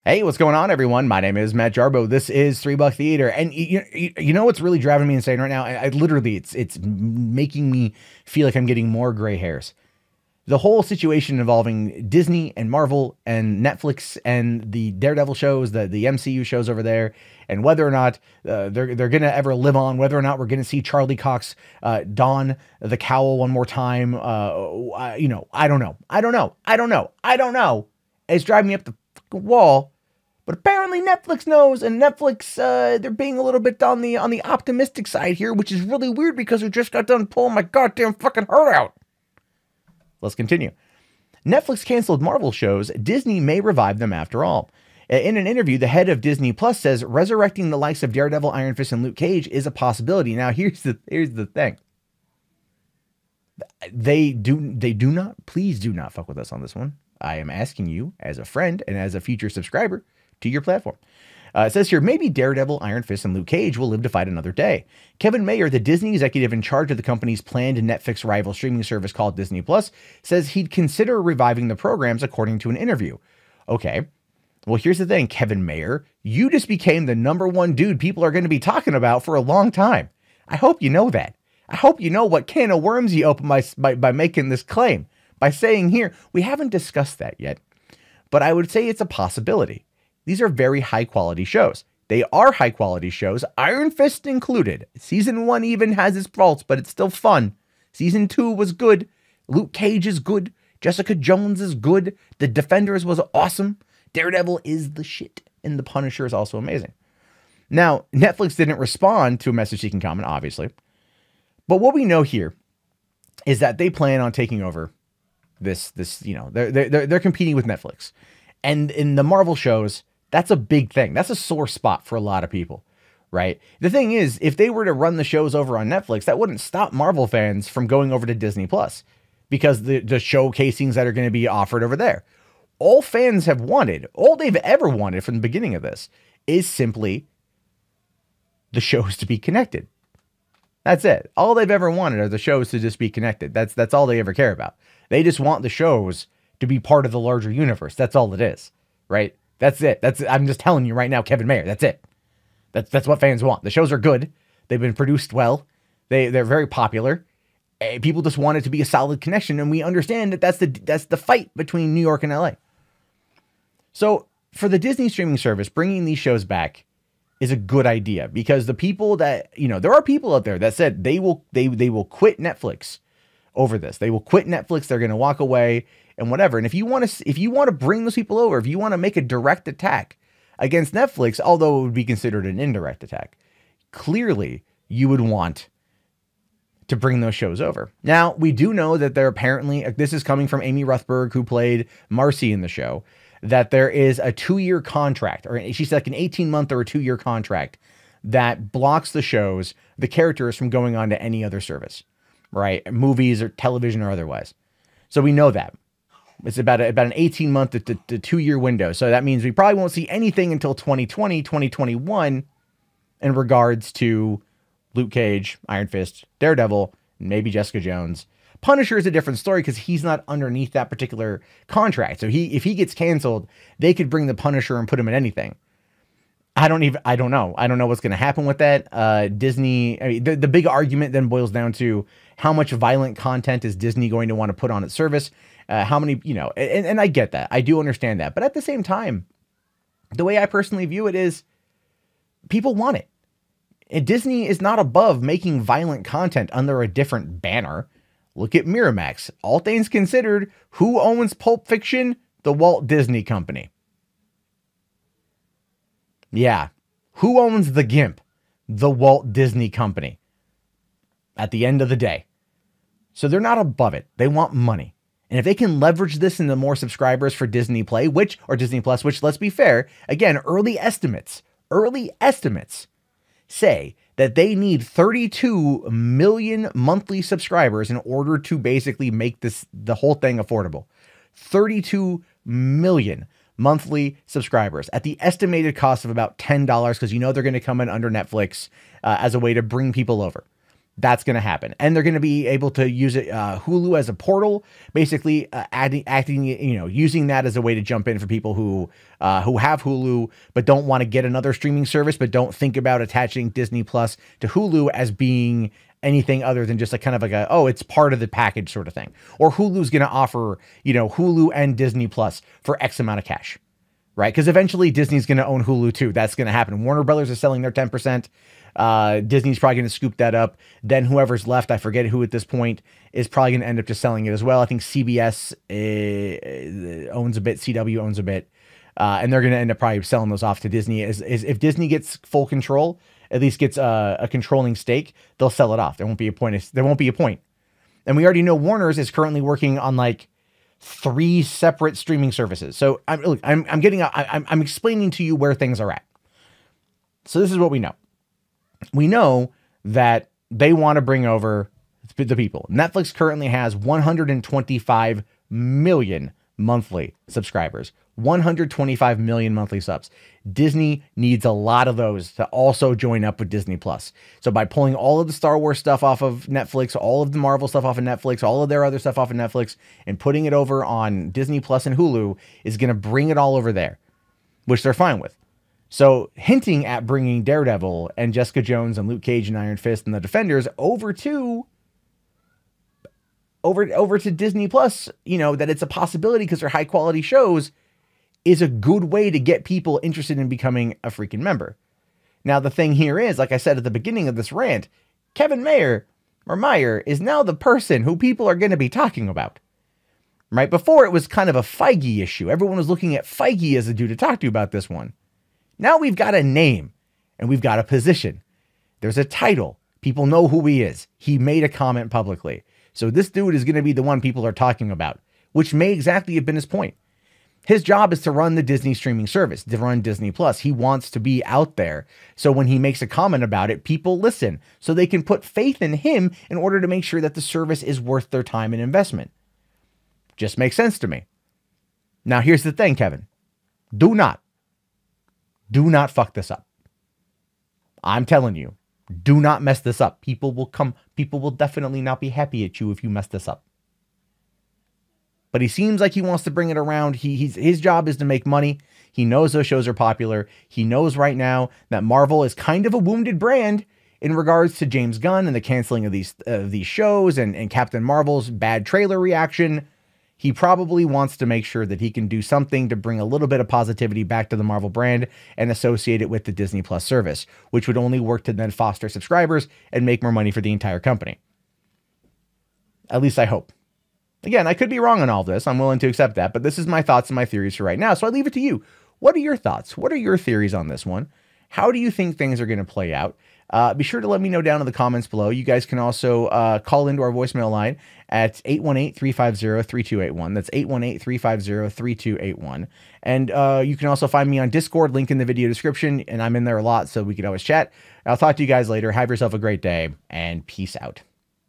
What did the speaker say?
Hey, what's going on, everyone? My name is Matt Jarbo. This is $3 Theater, and you know what's really driving me insane right now? I literally, it's making me feel like I'm getting more gray hairs. The whole situation involving Disney and Marvel and Netflix and the Daredevil shows, the MCU shows over there, and whether or not they're gonna ever live on, whether or not we're gonna see Charlie Cox don the cowl one more time. I don't know. It's driving me up the fucking wall. But apparently Netflix knows, and Netflix, they're being a little bit on the optimistic side here, which is really weird because we just got done pulling my goddamn fucking heart out. Let's continue. Netflix canceled Marvel shows. Disney may revive them after all. In an interview, the head of Disney Plus says resurrecting the likes of Daredevil, Iron Fist, and Luke Cage is a possibility. Now, here's the thing. Please do not fuck with us on this one. I am asking you as a friend and as a future subscriber to your platform. It says here, maybe Daredevil, Iron Fist, and Luke Cage will live to fight another day. Kevin Mayer, the Disney executive in charge of the company's planned Netflix rival streaming service called Disney Plus, says he'd consider reviving the programs according to an interview. Okay, well, here's the thing, Kevin Mayer, you just became the #1 dude people are going to be talking about for a long time. I hope you know that. I hope you know what can of worms you open by making this claim, by saying here, we haven't discussed that yet, but I would say it's a possibility. These are very high-quality shows. They are high-quality shows, Iron Fist included. Season 1 even has its faults, but it's still fun. Season 2 was good. Luke Cage is good. Jessica Jones is good. The Defenders was awesome. Daredevil is the shit. And The Punisher is also amazing. Now, Netflix didn't respond to a message-seeking comment, obviously. But what we know here is that they plan on taking over this they're competing with Netflix. And in the Marvel shows, that's a big thing. That's a sore spot for a lot of people, right? The thing is, if they were to run the shows over on Netflix, that wouldn't stop Marvel fans from going over to Disney Plus because the show casings that are going to be offered over there. All fans have wanted, all they've ever wanted from the beginning of this is simply the shows to be connected. That's it. All they've ever wanted are the shows to just be connected. That's all they ever care about. They just want the shows to be part of the larger universe. That's all it is, right? That's it. I'm just telling you right now, Kevin Mayer. That's it. That's what fans want. The shows are good. They've been produced well. They're very popular. People just want it to be a solid connection, and we understand that that's the fight between New York and LA. So for the Disney streaming service, bringing these shows back is a good idea because the people that there are people out there that said they will quit Netflix over this. They will quit Netflix. They're going to walk away and whatever. And if you want to bring those people over, if you want to make a direct attack against Netflix, although it would be considered an indirect attack, clearly you would want to bring those shows over. Now, we do know that they're apparently, this is coming from Amy Ruthberg, who played Marcy in the show, that there is a 2-year contract, or she's like an 18-month or a 2-year contract that blocks the shows, the characters from going on to any other service, right? Movies or television or otherwise. So we know that. It's about an 18-month to 2-year window. So that means we probably won't see anything until 2020, 2021 in regards to Luke Cage, Iron Fist, Daredevil, maybe Jessica Jones. Punisher is a different story because he's not underneath that particular contract. So if he gets canceled, they could bring the Punisher and put him in anything. I don't know. I don't know what's going to happen with that. Disney, I mean, the big argument then boils down to how much violent content is Disney going to want to put on its service? How many, and I get that. I do understand that. But at the same time, the way I personally view it is people want it. And Disney is not above making violent content under a different banner. Look at Miramax. All things considered, who owns Pulp Fiction? The Walt Disney Company. Yeah. Who owns the GIMP? The Walt Disney Company. At the end of the day. So they're not above it. They want money. And if they can leverage this into more subscribers for Disney Play, or Disney Plus, which, let's be fair, again, early estimates say that they need 32 million monthly subscribers in order to basically make the whole thing affordable. 32 million monthly subscribers at the estimated cost of about $10 because they're going to come in under Netflix as a way to bring people over. That's going to happen. And they're going to be able to use it, Hulu as a portal, basically using that as a way to jump in for people who have Hulu, but don't want to get another streaming service, but don't think about attaching Disney Plus to Hulu as being anything other than just it's part of the package sort of thing. Or Hulu's going to offer, Hulu and Disney Plus for X amount of cash, right? Because eventually Disney's going to own Hulu too. That's going to happen. Warner Brothers is selling their 10%. Disney's probably going to scoop that up. Then whoever's left, I forget who at this point, is probably going to end up just selling it as well. I think CBS owns a bit, CW owns a bit, and they're going to end up probably selling those off to Disney. If Disney gets full control, at least gets a controlling stake, they'll sell it off. There won't be a point. And we already know Warner's is currently working on like 3 separate streaming services. So I'm explaining to you where things are at. So this is what we know. We know that they want to bring over the people. Netflix currently has 125 million monthly subscribers, 125 million monthly subs. Disney needs a lot of those to also join up with Disney Plus. So by pulling all of the Star Wars stuff off of Netflix, all of the Marvel stuff off of Netflix, all of their other stuff off of Netflix, and putting it over on Disney Plus and Hulu is going to bring it all over there, which they're fine with. So hinting at bringing Daredevil and Jessica Jones and Luke Cage and Iron Fist and the Defenders over to Disney Plus, that it's a possibility because they're high quality shows, is a good way to get people interested in becoming a freaking member. Now, the thing here is, like I said at the beginning of this rant, Kevin Meyer is now the person who people are going to be talking about. Right? Before it was kind of a Feige issue. Everyone was looking at Feige as a dude to talk to about this one. Now we've got a name and we've got a position. There's a title. People know who he is. He made a comment publicly. So this dude is going to be the one people are talking about, which may exactly have been his point. His job is to run the Disney streaming service, to run Disney Plus. He wants to be out there. So when he makes a comment about it, people listen so they can put faith in him in order to make sure that the service is worth their time and investment. Just makes sense to me. Now, here's the thing, Kevin. Do not fuck this up. I'm telling you, do not mess this up. People will definitely not be happy at you if you mess this up. But he seems like he wants to bring it around. His job is to make money. He knows those shows are popular. He knows right now that Marvel is kind of a wounded brand in regards to James Gunn and the canceling of these shows and Captain Marvel's bad trailer reaction. He probably wants to make sure that he can do something to bring a little bit of positivity back to the Marvel brand and associate it with the Disney Plus service, which would only work to then foster subscribers and make more money for the entire company. At least I hope. Again, I could be wrong on all this. I'm willing to accept that, but this is my thoughts and my theories for right now. So I leave it to you. What are your thoughts? What are your theories on this one? How do you think things are going to play out? Be sure to let me know down in the comments below. You guys can also call into our voicemail line at 818-350-3281. That's 818-350-3281. And you can also find me on Discord, link in the video description, and I'm in there a lot, so we can always chat. I'll talk to you guys later. Have yourself a great day, and peace out.